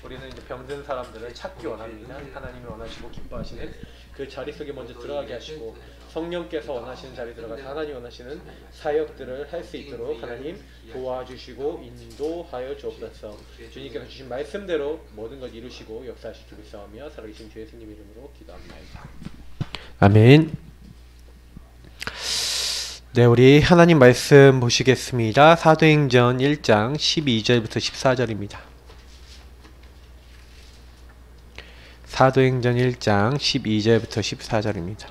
우리는 이제 병든 사람들을 찾기 원합니다. 하나님이 원하시고 기뻐하시는 그 자리 속에 먼저 들어가게 하시고 성령께서 원하시는 자리에 들어가서 하나님 원하시는 사역들을 할 수 있도록 하나님 도와주시고 인도하여 주옵소서. 주님께서 주신 말씀대로 모든 것 이루시고 역사하실 줄 믿사오며 살아계신 주 예수님 이름으로 기도합니다. 아멘. 네, 우리 하나님 말씀 보시겠습니다. 사도행전 1장 12절부터 14절입니다. 사도행전 1장 12절부터 14절입니다.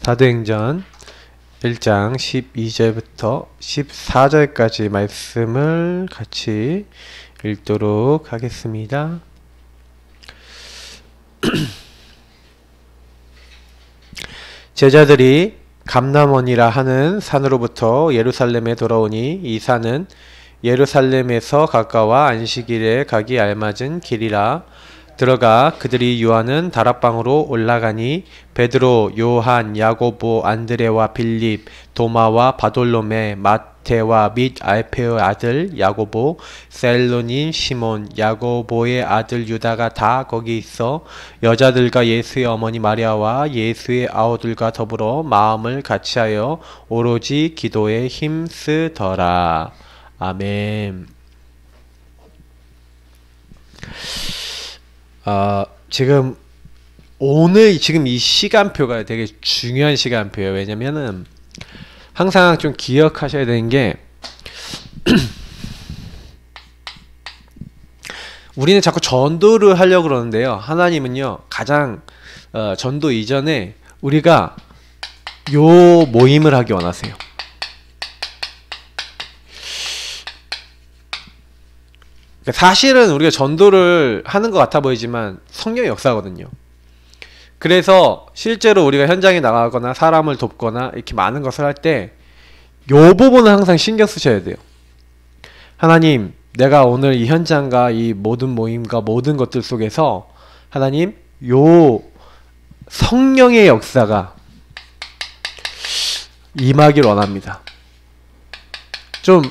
사도행전 1장 12절부터 14절까지 말씀을 같이 읽도록 하겠습니다. 제자들이 감람원이라 하는 산으로부터 예루살렘에 돌아오니 이 산은 예루살렘에서 가까워 안식일에 가기 알맞은 길이라. 들어가 그들이 유하는 다락방으로 올라가니 베드로, 요한, 야고보, 안드레와 빌립, 도마와 바돌로메, 마테와 및 알페의 아들 야고보, 셀로닌 시몬, 야고보의 아들 유다가 다 거기 있어 여자들과 예수의 어머니 마리아와 예수의 아우들과 더불어 마음을 같이하여 오로지 기도에 힘쓰더라. 아멘. 지금 이 시간표가 되게 중요한 시간표예요. 왜냐면은 항상 좀 기억하셔야 되는 게 우리는 자꾸 전도를 하려고 그러는데요. 하나님은요, 가장 전도 이전에 우리가 요 모임을 하기 원하세요. 사실은 우리가 전도를 하는 것 같아 보이지만 성령의 역사거든요. 그래서 실제로 우리가 현장에 나가거나 사람을 돕거나 이렇게 많은 것을 할 때 요 부분은 항상 신경 쓰셔야 돼요. 하나님, 내가 오늘 이 현장과 이 모든 모임과 모든 것들 속에서 하나님, 요 성령의 역사가 임하길 원합니다. 좀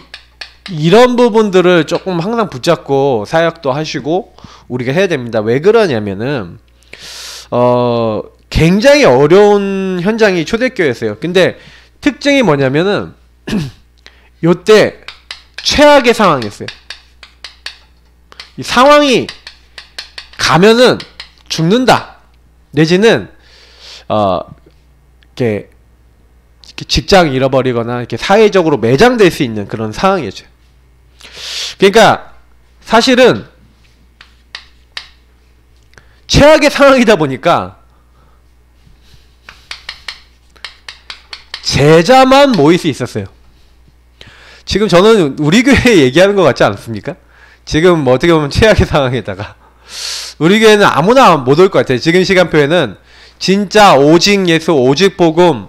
이런 부분들을 조금 항상 붙잡고 사역도 하시고 우리가 해야 됩니다. 왜 그러냐면은 굉장히 어려운 현장이 초대교회였어요. 근데 특징이 뭐냐면은 요때 최악의 상황이었어요. 이 상황이 가면은 죽는다 내지는 이렇게 직장 잃어버리거나 이렇게 사회적으로 매장될 수 있는 그런 상황이었죠. 그러니까 사실은 최악의 상황이다 보니까 제자만 모일 수 있었어요. 지금 저는 우리 교회 얘기하는 것 같지 않습니까? 지금 뭐 어떻게 보면 최악의 상황에다가 우리 교회는 아무나 못 올 것 같아요. 지금 시간표에는 진짜 오직 예수, 오직 복음,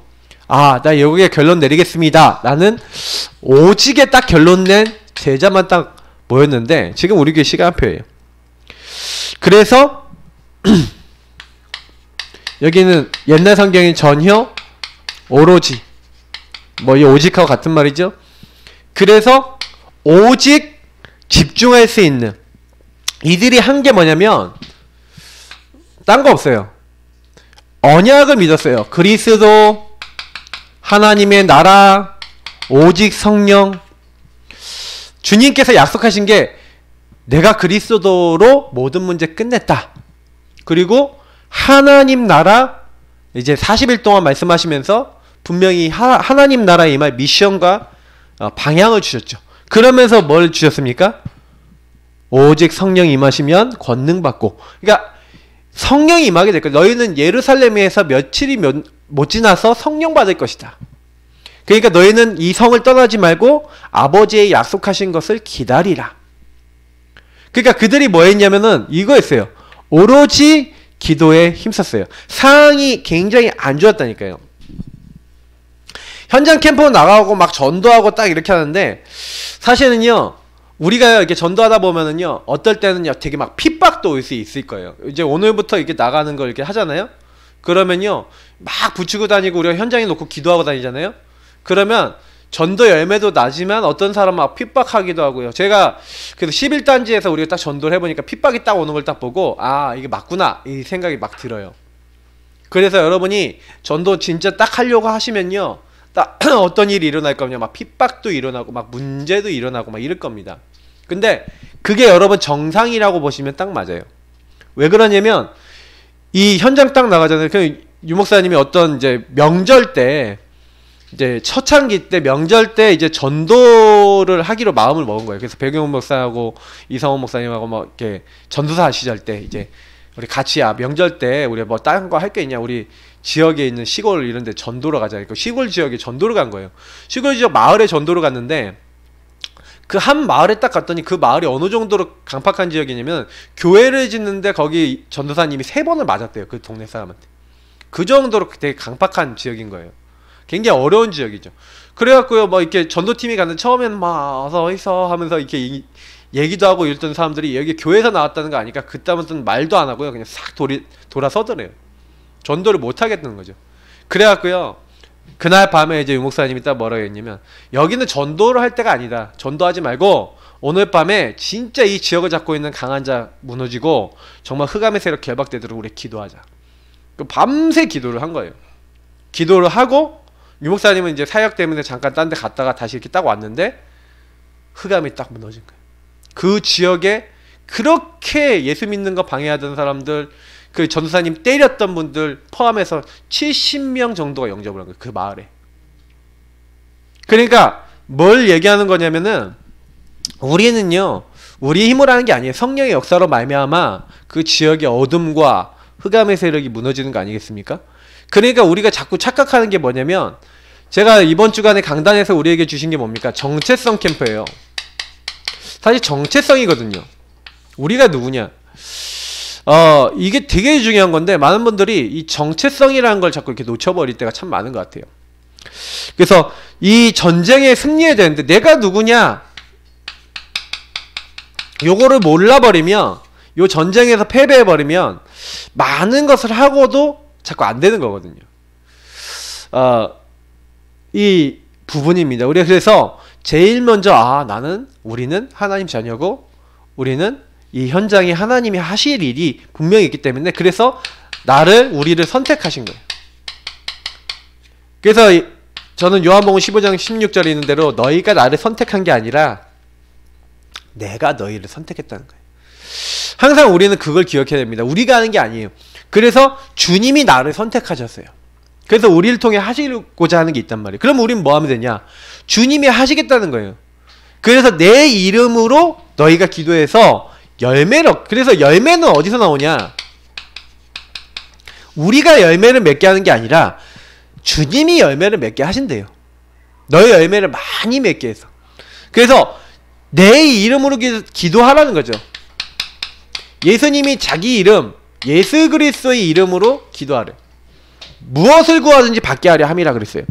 나 여기에 결론 내리겠습니다 라는 오직에 딱 결론 낸 제자만 딱 모였는데 지금 우리 교회 시간표예요. 그래서 여기는 옛날 성경인 전혀 오로지 뭐 이 오직하고 같은 말이죠. 그래서 오직 집중할 수 있는 이들이 한 게 뭐냐면 딴 거 없어요. 언약을 믿었어요. 그리스도, 하나님의 나라, 오직 성령. 주님께서 약속하신 게 내가 그리스도로 모든 문제 끝냈다. 그리고 하나님 나라 이제 40일 동안 말씀하시면서 분명히 하나님 나라에 임할 미션과 방향을 주셨죠. 그러면서 뭘 주셨습니까? 오직 성령 임하시면 권능 받고. 그러니까 성령이 임하게 될 거야. 너희는 예루살렘에서 며칠이 못 지나서 성령 받을 것이다. 그러니까 너희는 이 성을 떠나지 말고 아버지의 약속하신 것을 기다리라. 그러니까 그들이 뭐 했냐면은 이거였어요. 오로지 기도에 힘썼어요. 상황이 굉장히 안 좋았다니까요. 현장 캠프 나가고 막 전도하고 딱 이렇게 하는데, 사실은요, 우리가 이렇게 전도하다 보면은요, 어떨 때는요, 되게 막 핍박도 올 수 있을 거예요. 이제 오늘부터 이렇게 나가는 걸 이렇게 하잖아요? 그러면요, 막 붙이고 다니고 우리가 현장에 놓고 기도하고 다니잖아요? 그러면 전도 열매도 나지만 어떤 사람은 막 핍박하기도 하고요. 제가 그래서 11단지에서 우리가 딱 전도를 해보니까 핍박이 딱 오는 걸 딱 보고, 아, 이게 맞구나. 이 생각이 막 들어요. 그래서 여러분이 전도 진짜 딱 하려고 하시면요, 딱 어떤 일이 일어날 거냐, 막 핍박도 일어나고 막 문제도 일어나고 막 이럴 겁니다. 근데 그게 여러분 정상이라고 보시면 딱 맞아요. 왜 그러냐면 이 현장 딱 나가잖아요. 그 유목사님이 어떤 이제 명절 때, 이제 초창기 때 명절 때 이제 전도를 하기로 마음을 먹은 거예요. 그래서 백용훈 목사하고 이성원 목사님하고 뭐 이렇게 전도사 시절 때 이제 우리 같이 명절 때 우리 뭐 다른 거 할 게 있냐, 우리 지역에 있는 시골 이런 데 전도로 가자. 그 시골 지역에 전도를 간 거예요. 시골 지역 마을에 전도를 갔는데, 그 한 마을에 딱 갔더니 그 마을이 어느 정도로 강팍한 지역이냐면 교회를 짓는데 거기 전도사님이 3번을 맞았대요. 그 동네 사람한테. 그 정도로 되게 강팍한 지역인 거예요. 굉장히 어려운 지역이죠. 그래갖고요, 뭐 이렇게 전도팀이 갔는데 처음에는 막 어서 하면서 이렇게 얘기도 하고 이랬던 사람들이 여기 교회에서 나왔다는 거 아니까 그따구로는 말도 안 하고요, 그냥 싹 돌아서더래요. 전도를 못 하겠다는 거죠. 그래갖고요, 그날 밤에 이제 유목사님이 딱 뭐라고 했냐면, 여기는 전도를 할 때가 아니다. 전도하지 말고 오늘 밤에 진짜 이 지역을 잡고 있는 강한 자 무너지고 정말 흑암의 세력 결박되도록 우리 기도하자. 밤새 기도를 한 거예요. 기도를 하고 유목사님은 이제 사역 때문에 잠깐 딴 데 갔다가 다시 이렇게 딱 왔는데 흑암이 딱 무너진 거예요. 그 지역에 그렇게 예수 믿는 거 방해하던 사람들, 그 전도사님 때렸던 분들 포함해서 70명 정도가 영접을 한 거예요. 그 마을에. 그러니까 뭘 얘기하는 거냐면은, 우리는요, 우리의 힘으로 하는 게 아니에요. 성령의 역사로 말미암아 그 지역의 어둠과 흑암의 세력이 무너지는 거 아니겠습니까? 그러니까 우리가 자꾸 착각하는 게 뭐냐면, 제가 이번 주간에 강단에서 우리에게 주신 게 뭡니까? 정체성 캠프예요. 사실 정체성이거든요. 우리가 누구냐? 이게 되게 중요한 건데, 많은 분들이 이 정체성이라는 걸 자꾸 이렇게 놓쳐버릴 때가 참 많은 것 같아요. 그래서 이 전쟁에 승리해야 되는데 내가 누구냐? 요거를 몰라버리면, 요 전쟁에서 패배해버리면 많은 것을 하고도 자꾸 안 되는 거거든요. 이 부분입니다. 우리가 그래서 제일 먼저, 우리는 하나님 자녀고, 우리는 이 현장에 하나님이 하실 일이 분명히 있기 때문에, 그래서 우리를 선택하신 거예요. 그래서 저는 요한복음 15장 16절에 있는 대로 너희가 나를 선택한 게 아니라 내가 너희를 선택했다는 거예요. 항상 우리는 그걸 기억해야 됩니다. 우리가 하는 게 아니에요. 그래서 주님이 나를 선택하셨어요. 그래서 우리를 통해 하시고자 하는 게 있단 말이에요. 그럼 우리는 뭐 하면 되냐? 주님이 하시겠다는 거예요. 그래서 내 이름으로 너희가 기도해서 그래서 열매는 어디서 나오냐? 우리가 열매를 맺게 하는 게 아니라 주님이 열매를 맺게 하신대요. 너의 열매를 많이 맺게 해서. 그래서 내 이름으로 기도하라는 거죠. 예수님이 자기 이름, 예수 그리스도의 이름으로 기도하래. 무엇을 구하든지 받게 하려 함이라 그랬어요.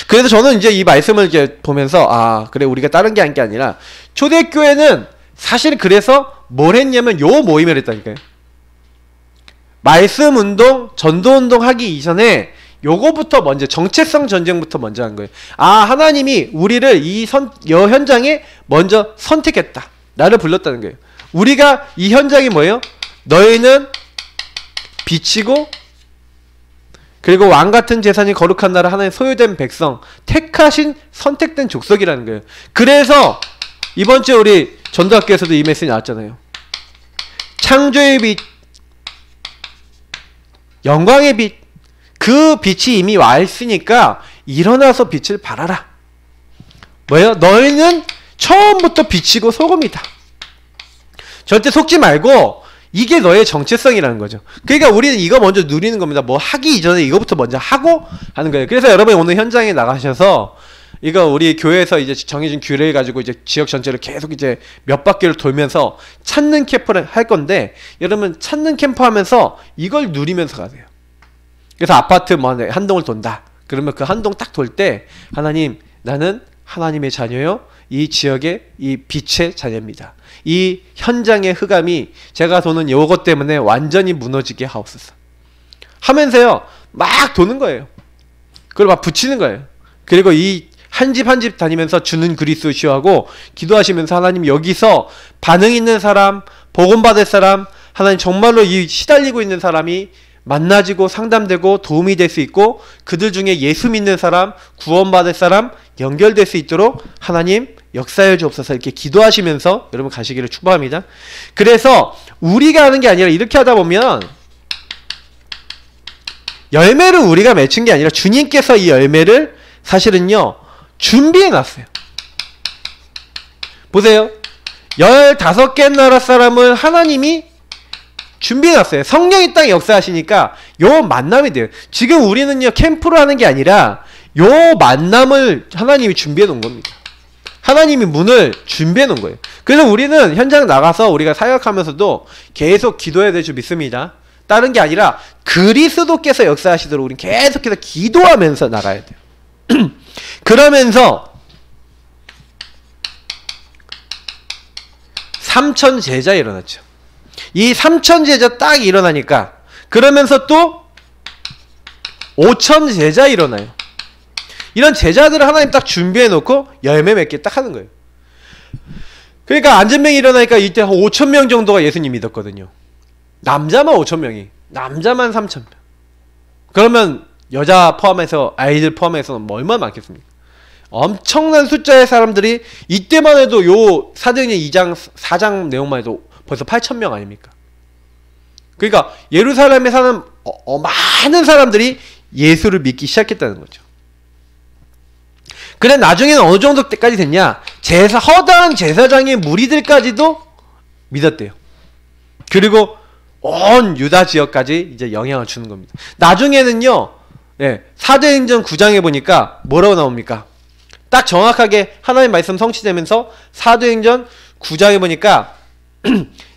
그래서 저는 이제 이 말씀을 이렇게 보면서, 그래, 우리가 다른 게 아니라 초대교회는 사실 그래서 뭘 했냐면 요 모임을 했다니까요. 말씀 운동, 전도 운동 하기 이전에 요거부터 먼저, 정체성 전쟁부터 먼저 한 거예요. 하나님이 우리를 이 현장에 먼저 선택했다. 나를 불렀다는 거예요. 우리가 이 현장이 뭐예요? 너희는 빛이고, 그리고 왕같은 재산이 거룩한 나라, 하나의 소유된 백성, 택하신 선택된 족속이라는 거예요. 그래서 이번 주에 우리 전도학교에서도 이 메시지 나왔잖아요. 창조의 빛, 영광의 빛, 그 빛이 이미 와 있으니까 일어나서 빛을 발하라. 뭐예요? 너희는 처음부터 빛이고 소금이다. 절대 속지 말고 이게 너의 정체성이라는 거죠. 그러니까 우리는 이거 먼저 누리는 겁니다. 뭐 하기 이전에 이거부터 먼저 하고 하는 거예요. 그래서 여러분이 오늘 현장에 나가셔서 이거 우리 교회에서 이제 정해진 규례를 가지고 이제 지역 전체를 계속 이제 몇 바퀴를 돌면서 찾는 캠프를 할 건데, 여러분 찾는 캠프 하면서 이걸 누리면서 가세요. 그래서 아파트 뭐 한 동을 돈다. 그러면 그 한 동 딱 돌 때 하나님, 나는 하나님의 자녀요, 이 지역의 이 빛의 자녀입니다. 이 현장의 흑암이 제가 도는 요것 때문에 완전히 무너지게 하옵소서 하면서요 막 도는 거예요. 그걸 막 붙이는 거예요. 그리고 이 한 집 한 집 다니면서 주는 그리스도시오 하고 기도하시면서 하나님, 여기서 반응 있는 사람, 복음받을 사람, 하나님 정말로 이 시달리고 있는 사람이 만나지고 상담되고 도움이 될 수 있고 그들 중에 예수 믿는 사람, 구원받을 사람 연결될 수 있도록 하나님 역사해 주옵소서 이렇게 기도하시면서 여러분 가시기를 축복합니다. 그래서 우리가 하는 게 아니라 이렇게 하다 보면 열매를 우리가 맺힌 게 아니라 주님께서 이 열매를 사실은요 준비해 놨어요. 보세요. 15개 나라 사람을 하나님이 준비해 놨어요. 성령이 땅에 역사하시니까 요 만남이 돼요. 지금 우리는요 캠프로 하는 게 아니라 요 만남을 하나님이 준비해 놓은 겁니다. 하나님이 문을 준비해 놓은 거예요. 그래서 우리는 현장 나가서 우리가 사역하면서도 계속 기도해야 될 줄 믿습니다. 다른 게 아니라 그리스도께서 역사하시도록 우리는 계속해서 기도하면서 나가야 돼요. 그러면서 3천 제자 일어났죠. 이 3천 제자 딱 일어나니까 그러면서 또 5천 제자 일어나요. 이런 제자들을 하나님 딱 준비해 놓고 열매 맺게 딱 하는 거예요. 그러니까 안전병이 일어나니까 이때 한 5천 명 정도가 예수님 믿었거든요. 남자만 5천 명이, 남자만 3천 명. 그러면 여자 포함해서, 아이들 포함해서는 뭐 얼마나 많겠습니까? 엄청난 숫자의 사람들이, 이때만 해도 요 사도행전 2장 4장 내용만 해도 벌써 8천 명 아닙니까? 그러니까 예루살렘에 사는 많은 사람들이 예수를 믿기 시작했다는 거죠. 그래 나중에는 어느 정도 때까지 됐냐? 허다한 제사장의 무리들까지도 믿었대요. 그리고 온 유다 지역까지 이제 영향을 주는 겁니다. 나중에는요, 사도행전 9장에 보니까 뭐라고 나옵니까? 딱 정확하게 하나님 말씀 성취되면서 사도행전 9장에 보니까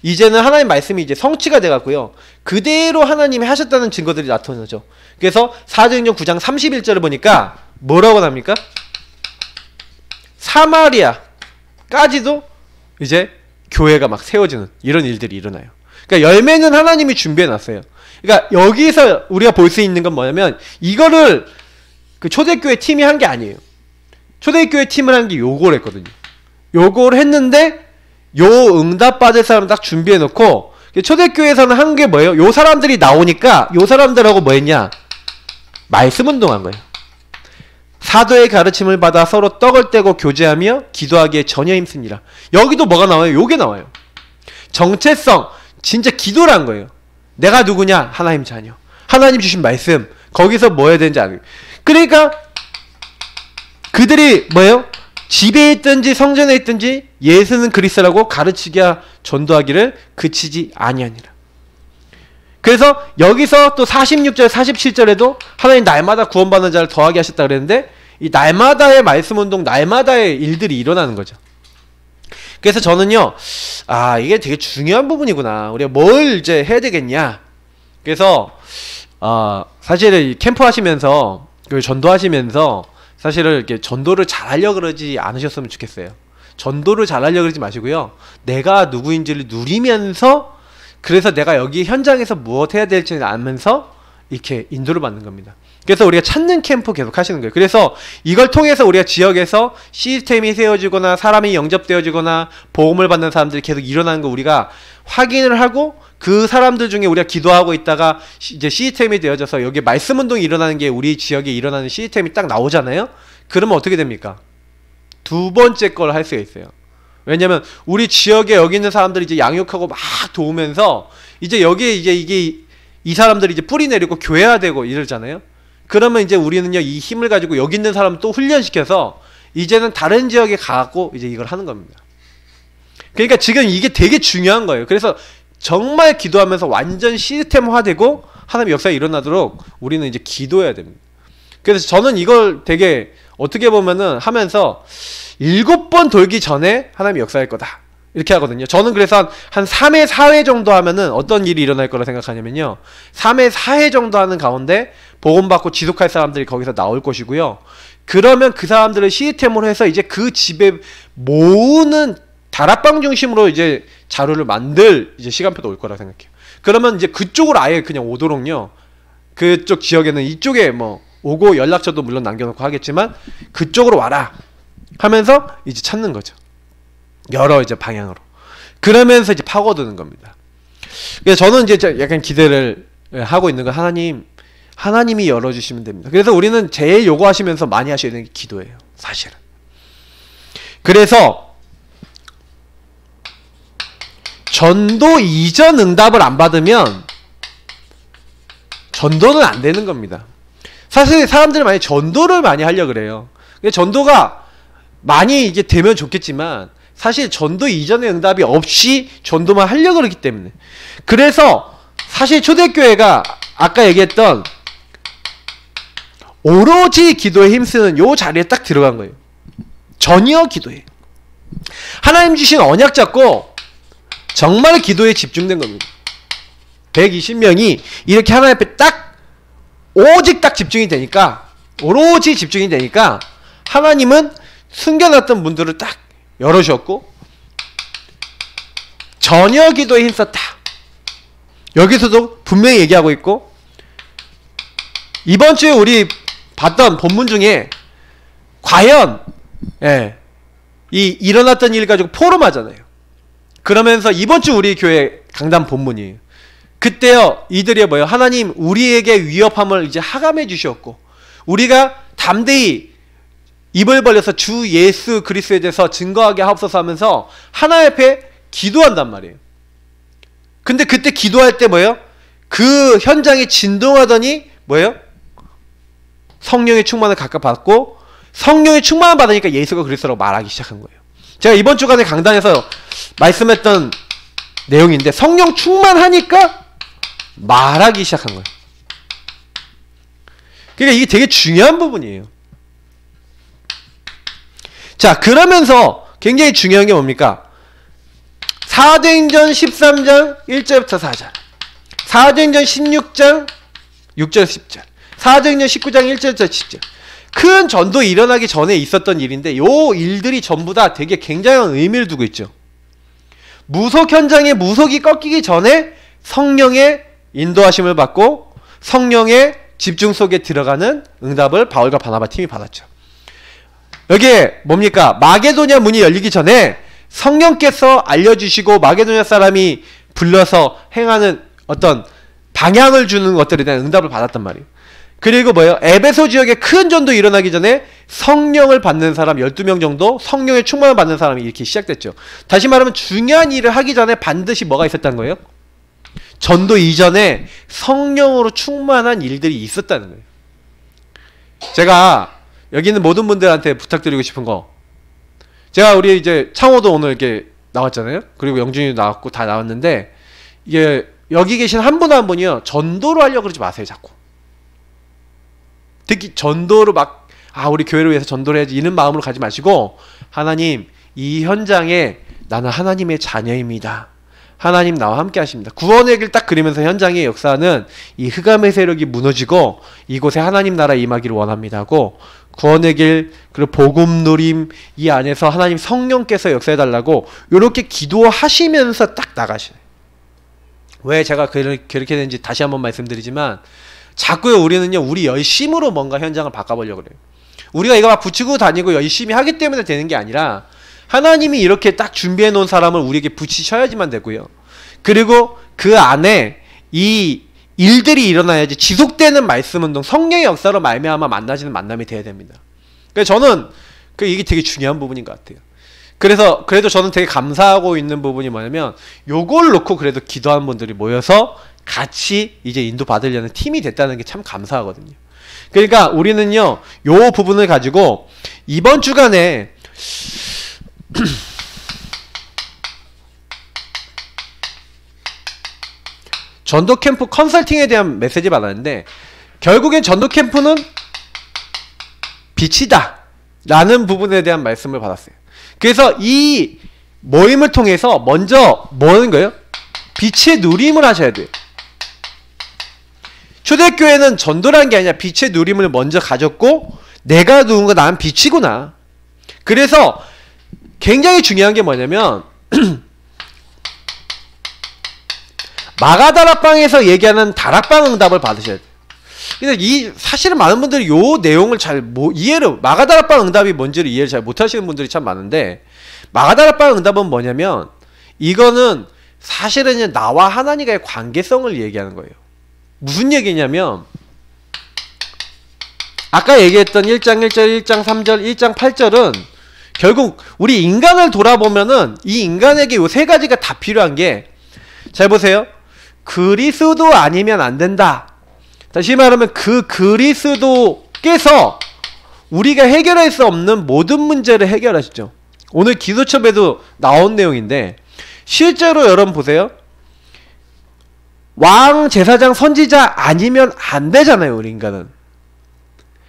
이제는 하나님 말씀이 이제 성취가 돼갖고요, 그대로 하나님이 하셨다는 증거들이 나타나죠. 그래서 사도행전 9장 31절을 보니까 뭐라고 나옵니까? 사마리아까지도 이제 교회가 막 세워지는 이런 일들이 일어나요. 그러니까 열매는 하나님이 준비해놨어요. 그러니까 여기서 우리가 볼 수 있는 건 뭐냐면, 이거를 그 초대교회 팀이 한 게 아니에요. 초대교회 팀을 한 게 요걸 했거든요. 요걸 했는데 요 응답받을 사람 딱 준비해놓고, 초대교회에서는 한 게 뭐예요? 요 사람들이 나오니까 요 사람들하고 뭐 했냐? 말씀 운동한 거예요. 사도의 가르침을 받아 서로 떡을 떼고 교제하며 기도하기에 전혀 힘쓰니라. 여기도 뭐가 나와요? 요게 나와요. 정체성, 진짜 기도를 한 거예요. 내가 누구냐? 하나님 자녀. 하나님 주신 말씀, 거기서 뭐 해야 되는지 알고. 그러니까 그들이 뭐예요? 집에 있든지 성전에 있든지 예수는 그리스도라고 가르치기와 전도하기를 그치지 아니하니라. 그래서 여기서 또 46절 47절에도 하나님 날마다 구원받는 자를 더하게 하셨다 그랬는데, 이 날마다의 말씀 운동, 날마다의 일들이 일어나는 거죠. 그래서 저는요, 이게 되게 중요한 부분이구나, 우리가 뭘 이제 해야 되겠냐. 그래서 사실은 캠프 하시면서, 전도하시면서 사실은 이렇게 전도를 잘하려고 그러지 않으셨으면 좋겠어요. 전도를 잘하려고 그러지 마시고요, 내가 누구인지를 누리면서, 그래서 내가 여기 현장에서 무엇 해야 될지 알면서 이렇게 인도를 받는 겁니다. 그래서 우리가 찾는 캠프 계속 하시는 거예요. 그래서 이걸 통해서 우리가 지역에서 시스템이 세워지거나 사람이 영접되어지거나 복음을 받는 사람들이 계속 일어나는 거 우리가 확인을 하고, 그 사람들 중에 우리가 기도하고 있다가 이제 시스템이 되어져서 여기 말씀 운동이 일어나는 게 우리 지역에 일어나는 시스템이 딱 나오잖아요. 그러면 어떻게 됩니까? 두 번째 걸 할 수가 있어요. 왜냐면 우리 지역에 여기 있는 사람들이 이제 양육하고 막 도우면서 이제 여기에 이제 이 사람들이 이제 뿌리 내리고 교회화되고 이러잖아요. 그러면 이제 우리는요, 이 힘을 가지고 여기 있는 사람을 또 훈련시켜서 이제는 다른 지역에 가고 이제 이걸 하는 겁니다. 그러니까 지금 이게 되게 중요한 거예요. 그래서 정말 기도하면서 완전 시스템화되고 하나님의 역사가 일어나도록 우리는 이제 기도해야 됩니다. 그래서 저는 이걸 되게 어떻게 보면은 하면서 7번 돌기 전에 하나님의 역사할 거다, 이렇게 하거든요. 저는 그래서 한 3회, 4회 정도 하면은 어떤 일이 일어날 거라 생각하냐면요. 3회, 4회 정도 하는 가운데 복음받고 지속할 사람들이 거기서 나올 것이고요. 그러면 그 사람들을 시스템으로 해서 이제 그 집에 모으는 다락방 중심으로 이제 자료를 만들 이제 시간표도 올 거라 생각해요. 그러면 이제 그쪽으로 아예 그냥 오도록요. 그쪽 지역에는 이쪽에 뭐 오고 연락처도 물론 남겨놓고 하겠지만 그쪽으로 와라 하면서 이제 찾는 거죠. 여러 이제 방향으로. 그러면서 이제 파고드는 겁니다. 그래서 저는 이제 약간 기대를 하고 있는 건 하나님이 열어주시면 됩니다. 그래서 우리는 제일 요구하시면서 많이 하셔야 되는 게 기도예요. 사실은. 그래서 전도 이전 응답을 안 받으면 전도는 안 되는 겁니다. 사실 사람들이 많이 전도를 많이 하려고 그래요. 전도가 많이 이게 되면 좋겠지만 사실 전도 이전의 응답이 없이 전도만 하려고 그러기 때문에. 그래서 사실 초대교회가 아까 얘기했던 오로지 기도에 힘쓰는 요 자리에 딱 들어간 거예요. 전혀 기도에. 하나님 주신 언약 잡고 정말 기도에 집중된 겁니다. 120명이 이렇게 하나님 앞에 딱 오직 딱 집중이 되니까, 오로지 집중이 되니까 하나님은 숨겨놨던 문들을 딱 열어주셨고 전혀 기도에 힘썼다. 여기서도 분명히 얘기하고 있고, 이번 주에 우리 봤던 본문 중에 과연 이 일어났던 일 가지고 포럼하잖아요. 그러면서 이번 주 우리 교회 강단 본문이에요. 그때요 이들이 뭐예요? 하나님 우리에게 위협함을 이제 하감해 주셨고 우리가 담대히 입을 벌려서 주 예수 그리스도에 대해서 증거하게 하옵소서 하면서 하나님 앞에 기도한단 말이에요. 근데 그때 기도할 때 뭐예요? 그 현장이 진동하더니 뭐예요? 성령의 충만을 각각 받고 성령의 충만을 받으니까 예수가 그리스도라고 말하기 시작한 거예요. 제가 이번 주간에 강단에서 말씀했던 내용인데 성령 충만하니까 말하기 시작한 거예요. 그러니까 이게 되게 중요한 부분이에요. 자, 그러면서 굉장히 중요한 게 뭡니까? 사도행전 13장 1절부터 4절, 사도행전 16장 6절 10절, 사도행전 19장 1절부터 10절. 큰 전도 일어나기 전에 있었던 일인데 요 일들이 전부 다 되게 굉장한 의미를 두고 있죠. 무속 현장에 무속이 꺾이기 전에 성령의 인도하심을 받고 성령의 집중 속에 들어가는 응답을 바울과 바나바 팀이 받았죠. 여기에 뭡니까? 마게도냐 문이 열리기 전에 성령께서 알려주시고 마게도냐 사람이 불러서 행하는 어떤 방향을 주는 것들에 대한 응답을 받았단 말이에요. 그리고 뭐예요? 에베소 지역에 큰 전도 일어나기 전에 성령을 받는 사람 12명 정도, 성령의 충만을 받는 사람이 이렇게 시작됐죠. 다시 말하면 중요한 일을 하기 전에 반드시 뭐가 있었다는 거예요? 전도 이전에 성령으로 충만한 일들이 있었다는 거예요. 제가 여기 있는 모든 분들한테 부탁드리고 싶은 거, 제가 우리 이제 창호도 오늘 이렇게 나왔잖아요. 그리고 영준이도 나왔고 다 나왔는데 이게 여기 계신 한 분 한 분이요 전도로 하려고 그러지 마세요. 자꾸 특히 전도로 막 우리 교회를 위해서 전도를 해야지 이런 마음으로 가지 마시고, 하나님 이 현장에 나는 하나님의 자녀입니다. 하나님 나와 함께 하십니다. 구원의 길 딱 그리면서 현장의 역사는 이 흑암의 세력이 무너지고 이곳에 하나님 나라 임하기를 원합니다 하고, 구원의 길 그리고 복음 누림 이 안에서 하나님 성령께서 역사해달라고 이렇게 기도하시면서 딱 나가시네. 왜 제가 그렇게 되는지 다시 한번 말씀드리지만, 자꾸요 우리는요 우리 열심으로 뭔가 현장을 바꿔보려고 그래요. 우리가 이거 막 붙이고 다니고 열심히 하기 때문에 되는 게 아니라 하나님이 이렇게 딱 준비해 놓은 사람을 우리에게 붙이셔야지만 되고요. 그리고 그 안에 이 일들이 일어나야지 지속되는 말씀 운동, 성령의 역사로 말미암아 만나지는 만남이 돼야 됩니다. 그래서 저는 이게 되게 중요한 부분인 것 같아요. 그래서 그래도 저는 되게 감사하고 있는 부분이 뭐냐면 요걸 놓고 그래도 기도하는 분들이 모여서 같이 이제 인도 받으려는 팀이 됐다는 게 참 감사하거든요. 그러니까 우리는요 요 부분을 가지고 이번 주간에 전도 캠프 컨설팅에 대한 메시지 받았는데, 결국엔 전도 캠프는 빛이다 라는 부분에 대한 말씀을 받았어요. 그래서 이 모임을 통해서 먼저 뭐 하는 거예요? 빛의 누림을 하셔야 돼요. 초대교회는 전도라는 게 아니라 빛의 누림을 먼저 가졌고 내가 누군가 나는 빛이구나. 그래서 굉장히 중요한 게 뭐냐면 마가다락방에서 얘기하는 다락방 응답을 받으셔야 돼요. 근데 사실은 많은 분들이 요 내용을 잘 마가다락방 응답이 뭔지를 이해를 잘 못하시는 분들이 참 많은데, 마가다락방 응답은 뭐냐면 이거는 사실은 나와 하나님과의 관계성을 얘기하는 거예요. 무슨 얘기냐면 아까 얘기했던 1장 1절, 1장 3절, 1장 8절은 결국 우리 인간을 돌아보면은 이 인간에게 요 세 가지가 다 필요한 게, 잘 보세요. 그리스도 아니면 안 된다. 다시 말하면 그 그리스도께서 우리가 해결할 수 없는 모든 문제를 해결하시죠. 오늘 기도첩에도 나온 내용인데 실제로 여러분 보세요. 왕, 제사장, 선지자 아니면 안 되잖아요. 우리 인간은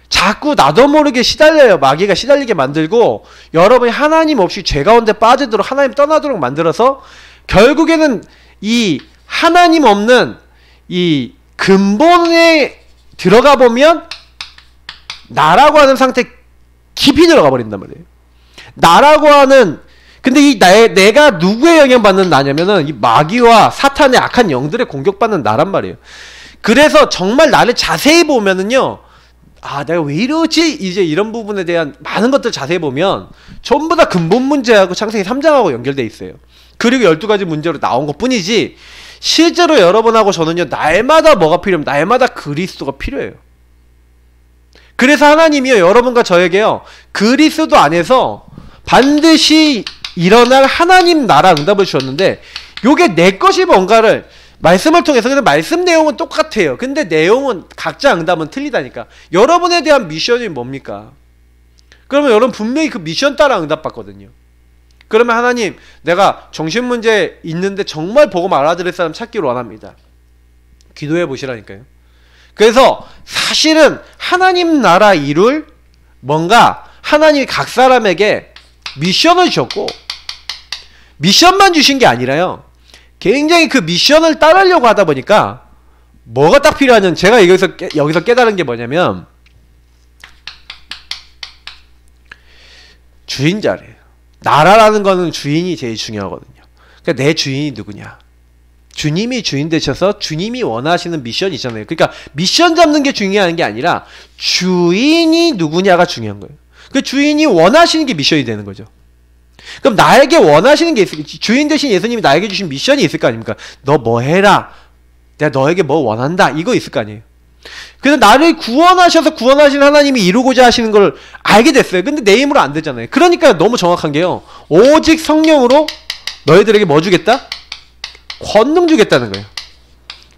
자꾸 나도 모르게 시달려요. 마귀가 시달리게 만들고 여러분이 하나님 없이 죄 가운데 빠지도록, 하나님 떠나도록 만들어서 결국에는 이 하나님 없는 이 근본에 들어가 보면 나라고 하는 상태 깊이 들어가 버린단 말이에요. 나라고 하는, 근데 이 내가 누구의 영향받는 나냐면은 이 마귀와 사탄의 악한 영들의 공격받는 나란 말이에요. 그래서 정말 나를 자세히 보면은요, 아 내가 왜 이러지? 이제 이런 부분에 대한 많은 것들 자세히 보면 전부 다 근본 문제하고 창세기 3장하고 연결돼 있어요. 그리고 12가지 문제로 나온 것 뿐이지, 실제로 여러분하고 저는요 날마다 뭐가 필요하면 날마다 그리스도가 필요해요. 그래서 하나님이요 여러분과 저에게요 그리스도 안에서 반드시 일어날 하나님 나라 응답을 주셨는데, 요게 내 것이 뭔가를 말씀을 통해서, 근데 말씀 내용은 똑같아요. 근데 내용은 각자 응답은 틀리다니까. 여러분에 대한 미션이 뭡니까? 그러면 여러분 분명히 그 미션 따라 응답받거든요. 그러면 하나님, 내가 정신문제 있는데 정말 복음 알아들을 사람 찾기를 원합니다. 기도해 보시라니까요. 그래서 사실은 하나님 나라 이룰 뭔가 하나님이 각 사람에게 미션을 주셨고, 미션만 주신 게 아니라요 굉장히 그 미션을 따르려고 하다 보니까 뭐가 딱 필요하냐면, 제가 여기서 깨달은 게 뭐냐면 주인자래요. 나라라는 거는 주인이 제일 중요하거든요. 그러니까 내 주인이 누구냐? 주님이 주인 되셔서 주님이 원하시는 미션이 있잖아요. 그러니까 미션 잡는 게 중요한 게 아니라 주인이 누구냐가 중요한 거예요. 그 주인이 원하시는 게 미션이 되는 거죠. 그럼 나에게 원하시는 게 주인 대신 예수님이 나에게 주신 미션이 있을 거 아닙니까? 너 뭐 해라. 내가 너에게 뭐 원한다. 이거 있을 거 아니에요. 그래서 나를 구원하셔서 구원하신 하나님이 이루고자 하시는 걸 알게 됐어요. 근데 내 힘으로 안 되잖아요. 그러니까 너무 정확한 게요, 오직 성령으로 너희들에게 뭐 주겠다? 권능 주겠다는 거예요.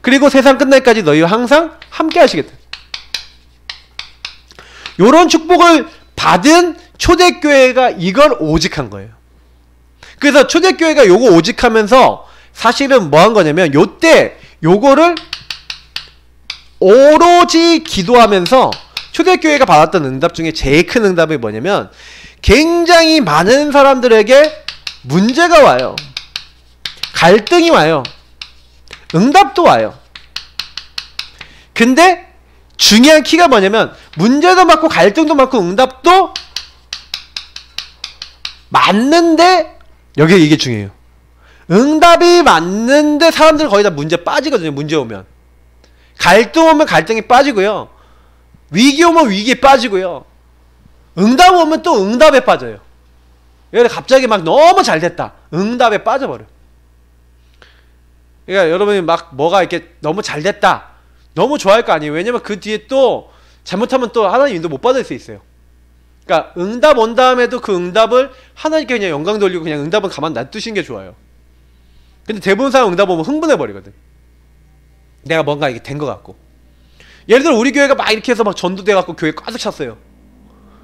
그리고 세상 끝날까지 너희와 항상 함께 하시겠다. 요런 축복을 받은 초대교회가 이걸 오직한 거예요. 그래서 초대교회가 요거 오직하면서 사실은 뭐 한 거냐면, 요때 요거를 오로지 기도하면서 초대교회가 받았던 응답 중에 제일 큰 응답이 뭐냐면, 굉장히 많은 사람들에게 문제가 와요. 갈등이 와요. 응답도 와요. 근데 중요한 키가 뭐냐면, 문제도 많고 갈등도 많고 응답도 맞는데, 여기 이게 중요해요. 응답이 맞는데 사람들 거의 다 문제 빠지거든요. 문제 오면 갈등 오면 갈등이 빠지고요, 위기 오면 위기에 빠지고요, 응답 오면 또 응답에 빠져요. 여기 갑자기 막 너무 잘 됐다, 응답에 빠져버려. 그러니까 여러분이 막 뭐가 이렇게 너무 잘 됐다, 너무 좋아할 거 아니에요. 왜냐면 그 뒤에 또 잘못하면 또 하나님 인도 못 받을 수 있어요. 그러니까 응답 온 다음에도 그 응답을 하나님께 그냥 영광 돌리고 그냥 응답은 가만 놔두시는 게 좋아요. 근데 대부분 사람 응답 오면 흥분해버리거든. 내가 뭔가 이게 된 것 같고. 예를 들어 우리 교회가 막 이렇게 해서 막 전도돼갖고 교회 가득 찼어요.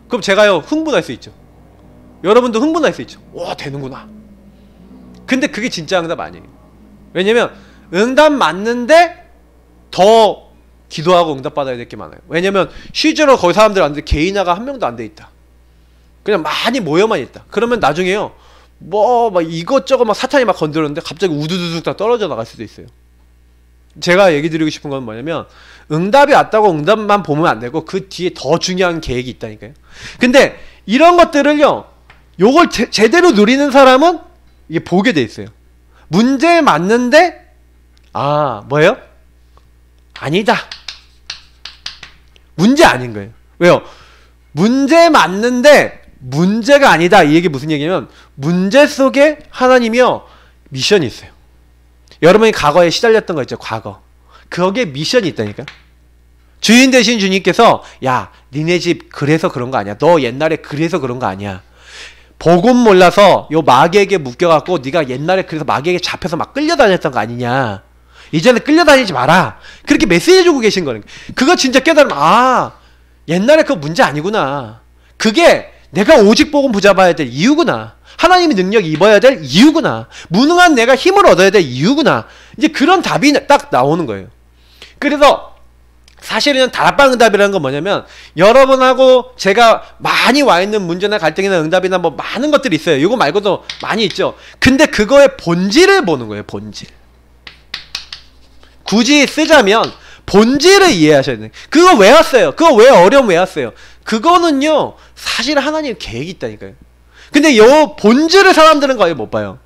그럼 제가요 흥분할 수 있죠. 여러분도 흥분할 수 있죠. 와 되는구나. 근데 그게 진짜 응답 아니에요. 왜냐면 응답 맞는데 더 기도하고 응답 받아야 될 게 많아요. 왜냐면 실제로 거기 사람들 안 돼, 개인화가 한 명도 안 돼 있다. 그냥 많이 모여만 있다. 그러면 나중에요 막 이것저것 막 사탄이 막 건드렸는데 갑자기 우두두둑 다 떨어져 나갈 수도 있어요. 제가 얘기 드리고 싶은 건 뭐냐면 응답이 왔다고 응답만 보면 안 되고 그 뒤에 더 중요한 계획이 있다니까요. 근데 이런 것들을요, 요걸 제대로 누리는 사람은 이게 보게 돼 있어요. 문제에 맞는데 뭐예요? 아니다. 문제 아닌 거예요. 왜요? 문제에 맞는데 문제가 아니다. 이 얘기 무슨 얘기냐면 문제 속에 하나님이요 미션이 있어요. 여러분이 과거에 시달렸던 거 있죠. 과거. 거기에 미션이 있다니까. 주인 되신 주님께서 야 니네 집 그래서 그런 거 아니야. 너 옛날에 그래서 그런 거 아니야. 복음 몰라서 요 마귀에게 묶여갖고 네가 옛날에 그래서 마귀에게 잡혀서 막 끌려다녔던 거 아니냐. 이제는 끌려다니지 마라. 그렇게 메시지 주고 계신 거는. 그거 진짜 깨달으면 옛날에 그거 문제 아니구나. 그게 내가 오직 복음 붙잡아야 될 이유구나. 하나님의 능력 입어야 될 이유구나. 무능한 내가 힘을 얻어야 될 이유구나. 이제 그런 답이 딱 나오는 거예요. 그래서 사실은 다락방 응답이라는 건 뭐냐면 여러분하고 제가 많이 와 있는 문제나 갈등이나 응답이나 뭐 많은 것들이 있어요. 이거 말고도 많이 있죠. 근데 그거의 본질을 보는 거예요. 본질. 굳이 쓰자면 본질을 이해하셔야 돼요. 그거 왜 왔어요? 그거 왜 어려움 왜 왔어요? 그거는요 사실 하나님의 계획이 있다니까요. 근데 요 본질을 사람들은 거의 못 봐요.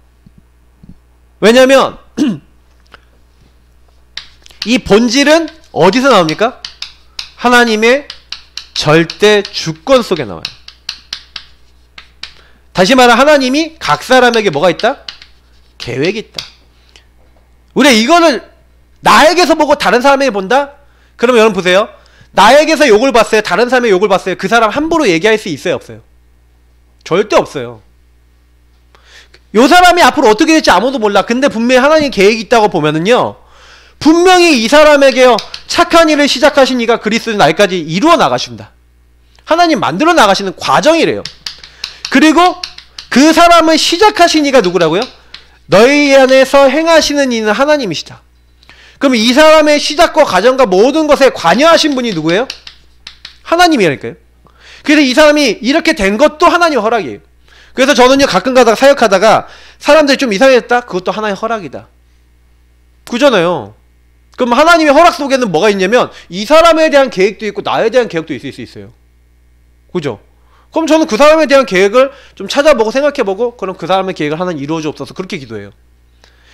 왜냐면 이 본질은 어디서 나옵니까? 하나님의 절대 주권 속에 나와요. 다시 말해 하나님이 각 사람에게 뭐가 있다? 계획이 있다. 우리가 이거를 나에게서 보고 다른 사람에게 본다? 그러면 여러분 보세요. 나에게서 욕을 봤어요. 다른 사람의 욕을 봤어요. 그 사람 함부로 얘기할 수 있어요? 없어요? 절대 없어요. 요 사람이 앞으로 어떻게 될지 아무도 몰라. 근데 분명히 하나님 계획이 있다고 보면은요 분명히 이 사람에게요 착한 일을 시작하신 이가 그리스도 날까지 이루어 나가신다. 하나님 만들어 나가시는 과정이래요. 그리고 그 사람을 시작하신 이가 누구라고요? 너희 안에서 행하시는 이는 하나님이시다. 그럼 이 사람의 시작과 과정과 모든 것에 관여하신 분이 누구예요? 하나님이라니까요. 그래서 이 사람이 이렇게 된 것도 하나님의 허락이에요. 그래서 저는요 가끔 가다가 사역하다가 사람들이 좀 이상해졌다? 그것도 하나님의 허락이다. 그잖아요. 그럼 하나님의 허락 속에는 뭐가 있냐면 이 사람에 대한 계획도 있고 나에 대한 계획도 있을 수 있어요. 그죠? 그럼 저는 그 사람에 대한 계획을 좀 찾아보고 생각해보고 그럼 그 사람의 계획을 하나님 이루어주옵소서 그렇게 기도해요.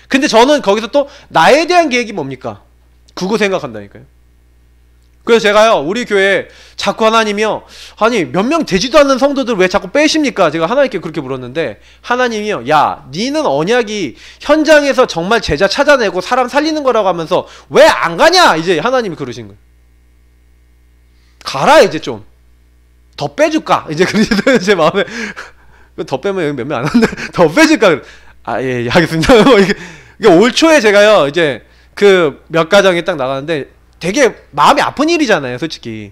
근데 저는 거기서 또 나에 대한 계획이 뭡니까? 그거 생각한다니까요. 그래서 제가요 우리 교회에 자꾸 하나님이요 아니 몇 명 되지도 않는 성도들 왜 자꾸 빼십니까? 제가 하나님께 그렇게 물었는데 하나님이요 야 니는 언약이 현장에서 정말 제자 찾아내고 사람 살리는 거라고 하면서 왜 안 가냐? 이제 하나님이 그러신 거예요. 가라 이제 좀 더 빼줄까? 이제 그러시더니 제 마음에 더 빼면 여기 몇 명 안 왔는데 더 빼줄까? 예, 하겠습니다. 이게 올 초에 제가요 이제 그 몇 가정이 딱 나가는데 되게 마음이 아픈 일이잖아요 솔직히.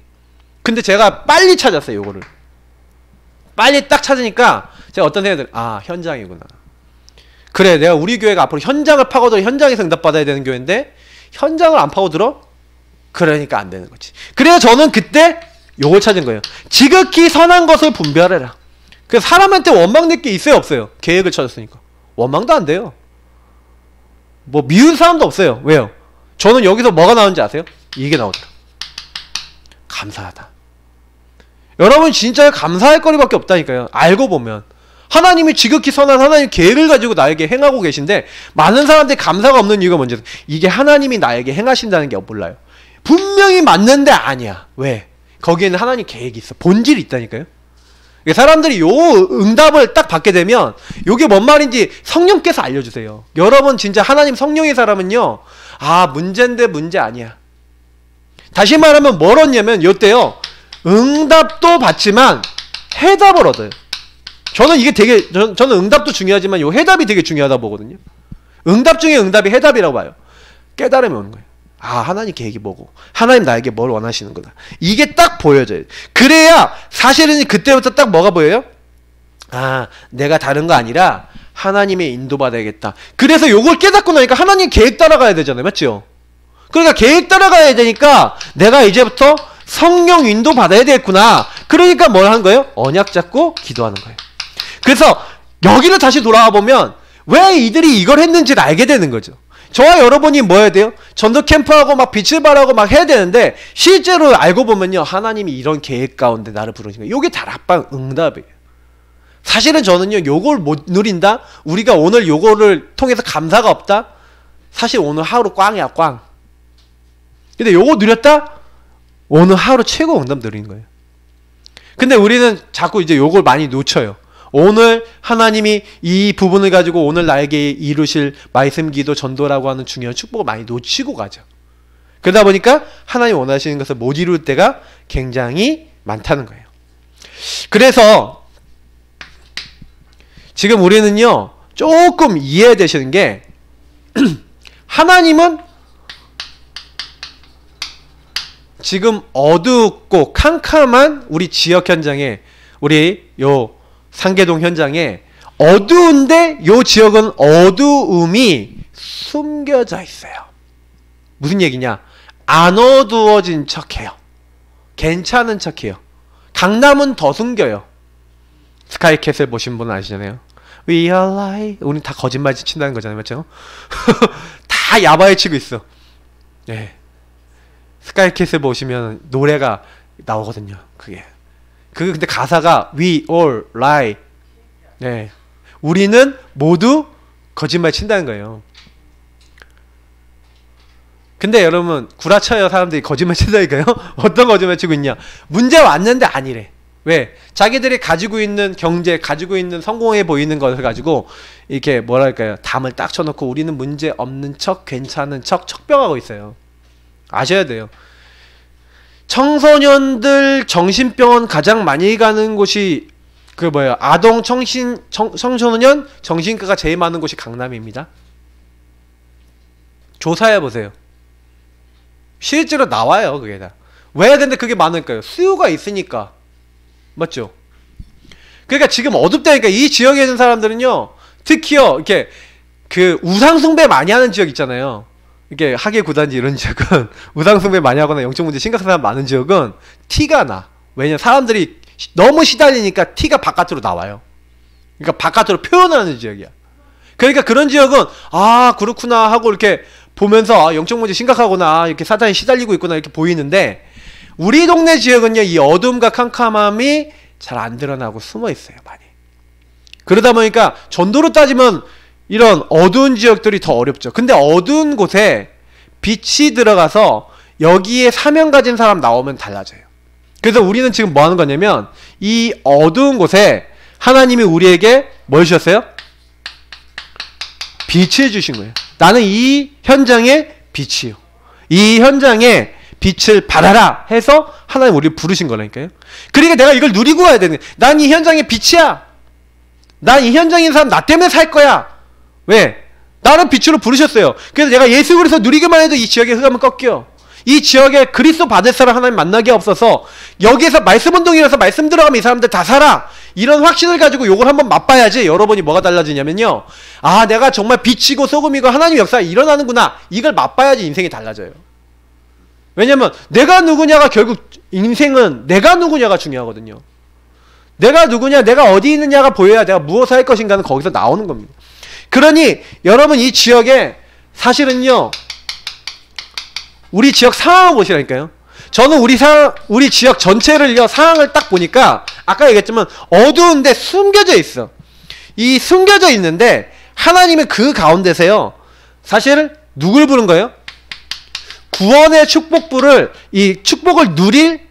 근데 제가 빨리 찾았어요 요거를. 빨리 딱 찾으니까 제가 어떤 생각이 들어요. 현장이구나. 그래 내가 우리 교회가 앞으로 현장을 파고들어 현장에서 응답받아야 되는 교회인데 현장을 안 파고들어? 그러니까 안 되는 거지. 그래서 저는 그때 요걸 찾은 거예요. 지극히 선한 것을 분별해라. 그래서 사람한테 원망 낼 게 있어요 없어요? 계획을 찾았으니까 원망도 안 돼요. 뭐 미운 사람도 없어요. 왜요? 저는 여기서 뭐가 나오는지 아세요? 이게 나오더라. 감사하다. 여러분 진짜 감사할 거리밖에 없다니까요. 알고 보면 하나님이 지극히 선한 하나님 계획을 가지고 나에게 행하고 계신데 많은 사람들이 감사가 없는 이유가 뭔지 이게 하나님이 나에게 행하신다는 게 몰라요. 분명히 맞는데 아니야. 왜? 거기에는 하나님 계획이 있어. 본질이 있다니까요. 사람들이 요 응답을 딱 받게 되면 요게 뭔 말인지 성령께서 알려주세요. 여러분 진짜 하나님 성령의 사람은요 문제인데 문제 아니야. 다시 말하면 뭘 얻냐면 요때요 응답도 받지만 해답을 얻어요. 저는 이게 되게 저는 응답도 중요하지만 요 해답이 되게 중요하다 보거든요. 응답 중에 응답이 해답이라고 봐요. 깨달음이 오는 거예요. 하나님 계획이 뭐고 하나님 나에게 뭘 원하시는 거다. 이게 딱 보여져요. 그래야 사실은 그때부터 딱 뭐가 보여요? 내가 다른 거 아니라 하나님의 인도받아야겠다. 그래서 요걸 깨닫고 나니까 하나님 계획 따라가야 되잖아요. 맞죠? 그러니까 계획 따라가야 되니까 내가 이제부터 성령 인도 받아야 되겠구나. 그러니까 뭘 하는 거예요? 언약 잡고 기도하는 거예요. 그래서 여기를 다시 돌아와 보면 왜 이들이 이걸 했는지를 알게 되는 거죠. 저와 여러분이 뭐 해야 돼요? 전도 캠프하고 막 빛을 발하고 막 해야 되는데 실제로 알고 보면요, 하나님이 이런 계획 가운데 나를 부르신 거예요. 요게 다락방 응답이에요. 사실은 저는요, 요걸 못 누린다? 우리가 오늘 요거를 통해서 감사가 없다? 사실 오늘 하루 꽝이야, 꽝. 근데 요거 누렸다? 오늘 하루 최고 응답 누리는 거예요. 근데 우리는 자꾸 이제 요걸 많이 놓쳐요. 오늘 하나님이 이 부분을 가지고 오늘 나에게 이루실 말씀, 기도, 전도라고 하는 중요한 축복을 많이 놓치고 가죠. 그러다 보니까 하나님 원하시는 것을 못 이룰 때가 굉장히 많다는 거예요. 그래서 지금 우리는요, 조금 이해되시는 게 하나님은 지금 어둡고 캄캄한 우리 지역 현장에, 우리 요 상계동 현장에 어두운데 요 지역은 어두움이 숨겨져 있어요. 무슨 얘기냐? 안 어두워진 척해요. 괜찮은 척해요. 강남은 더 숨겨요. 스카이캐슬 보신 분 아시잖아요. We are light. 우린 다 거짓말 친다는 거잖아요, 맞죠? 다 야바에 치고 있어. 네. 스카이캐슬 보시면 노래가 나오거든요. 그게 근데 가사가 We all lie. 네. 우리는 모두 거짓말 친다는 거예요. 근데 여러분, 구라쳐요. 사람들이 거짓말 친다니까요. 어떤 거짓말 치고 있냐? 문제 왔는데 아니래. 왜? 자기들이 가지고 있는 경제, 가지고 있는 성공해 보이는 것을 가지고 이렇게 뭐랄까요? 담을 딱 쳐놓고 우리는 문제 없는 척, 괜찮은 척, 척병하고 있어요. 아셔야 돼요. 청소년들 정신병원 가장 많이 가는 곳이 그 뭐예요? 아동 청소년 정신과가 제일 많은 곳이 강남입니다. 조사해 보세요. 실제로 나와요, 그게 다. 왜 근데 그게 많을까요? 수요가 있으니까. 맞죠? 그러니까 지금 어둡다니까. 이 지역에 있는 사람들은요, 특히요, 이렇게 그 우상숭배 많이 하는 지역 있잖아요. 이게 학예 구단지 이런 지역은 우상숭배 많이 하거나 영적 문제 심각한 사람 많은 지역은 티가 나. 왜냐면 사람들이 너무 시달리니까 티가 바깥으로 나와요. 그러니까 바깥으로 표현하는 지역이야. 그러니까 그런 지역은 아 그렇구나 하고 이렇게 보면서 아, 영적 문제 심각하구나, 이렇게 사탄이 시달리고 있구나 이렇게 보이는데, 우리 동네 지역은요, 이 어둠과 캄캄함이 잘 안 드러나고 숨어 있어요, 많이. 그러다 보니까 전도로 따지면 이런 어두운 지역들이 더 어렵죠. 근데 어두운 곳에 빛이 들어가서 여기에 사명 가진 사람 나오면 달라져요. 그래서 우리는 지금 뭐 하는 거냐면 이 어두운 곳에 하나님이 우리에게 뭘 주셨어요? 빛을 주신 거예요. 나는 이 현장의 빛이요. 이 현장에 빛을 발하라 해서 하나님 우리를 부르신 거라니까요. 그러니까 내가 이걸 누리고 와야 되는 거예요. 난 이 현장의 빛이야. 난 이 현장에 있는 사람 나 때문에 살 거야. 왜? 나는 빛으로 부르셨어요. 그래서 내가 예수 그리스도 누리기만 해도 이 지역의 흑암은 꺾여. 이 지역에 그리스도 받을 사람 하나님 만나게 없어서 여기에서 말씀 운동이라서 말씀 들어가면 이 사람들 다 살아. 이런 확신을 가지고 요걸 한번 맛봐야지 여러분이 뭐가 달라지냐면요, 아 내가 정말 빛이고 소금이고 하나님 역사가 일어나는구나, 이걸 맛봐야지 인생이 달라져요. 왜냐면 내가 누구냐가 결국, 인생은 내가 누구냐가 중요하거든요. 내가 누구냐, 내가 어디 있느냐가 보여야 내가 무엇을 할 것인가는 거기서 나오는 겁니다. 그러니 여러분 이 지역에 사실은요, 우리 지역 상황을 보시라니까요. 저는 우리 지역 전체를요, 상황을 딱 보니까 아까 얘기했지만 어두운데 숨겨져 있어. 이 숨겨져 있는데 하나님은 그 가운데서요, 사실 누굴 부른 거예요? 구원의 축복부를, 이 축복을 누릴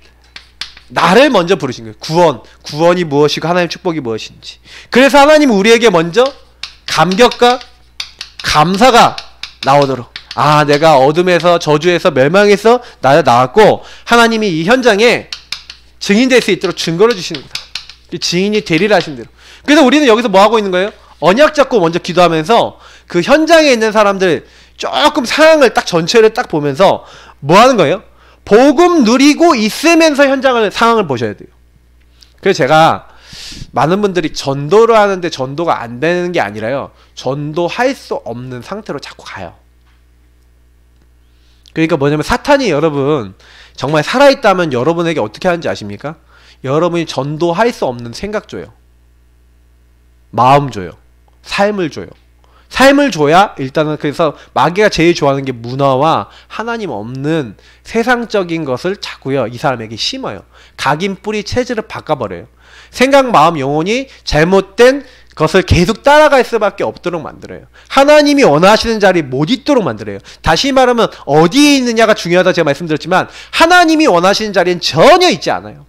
나를 먼저 부르신 거예요. 구원이 무엇이고 하나님의 축복이 무엇인지. 그래서 하나님은 우리에게 먼저 감격과 감사가 나오도록, 아 내가 어둠에서 저주에서 멸망해서 나왔고 하나님이 이 현장에 증인될 수 있도록 증거를 주시는구나. 증인이 되리라 하신 대로. 그래서 우리는 여기서 뭐 하고 있는 거예요? 언약 잡고 먼저 기도하면서 그 현장에 있는 사람들 조금 상황을 딱 전체를 딱 보면서 뭐 하는 거예요? 복음 누리고 있으면서 상황을 보셔야 돼요. 그래서 제가 많은 분들이 전도를 하는데 전도가 안 되는 게 아니라요, 전도할 수 없는 상태로 자꾸 가요. 그러니까 뭐냐면 사탄이 여러분 정말 살아있다면 여러분에게 어떻게 하는지 아십니까? 여러분이 전도할 수 없는 생각 줘요. 마음 줘요. 삶을 줘요. 삶을 줘야 일단은 그래서 마귀가 제일 좋아하는 게 문화와 하나님 없는 세상적인 것을 자꾸요 이 사람에게 심어요. 각인 뿌리 체질을 바꿔버려요. 생각, 마음, 영혼이 잘못된 것을 계속 따라갈 수밖에 없도록 만들어요. 하나님이 원하시는 자리에 못 있도록 만들어요. 다시 말하면 어디에 있느냐가 중요하다 제가 말씀드렸지만 하나님이 원하시는 자리엔 전혀 있지 않아요.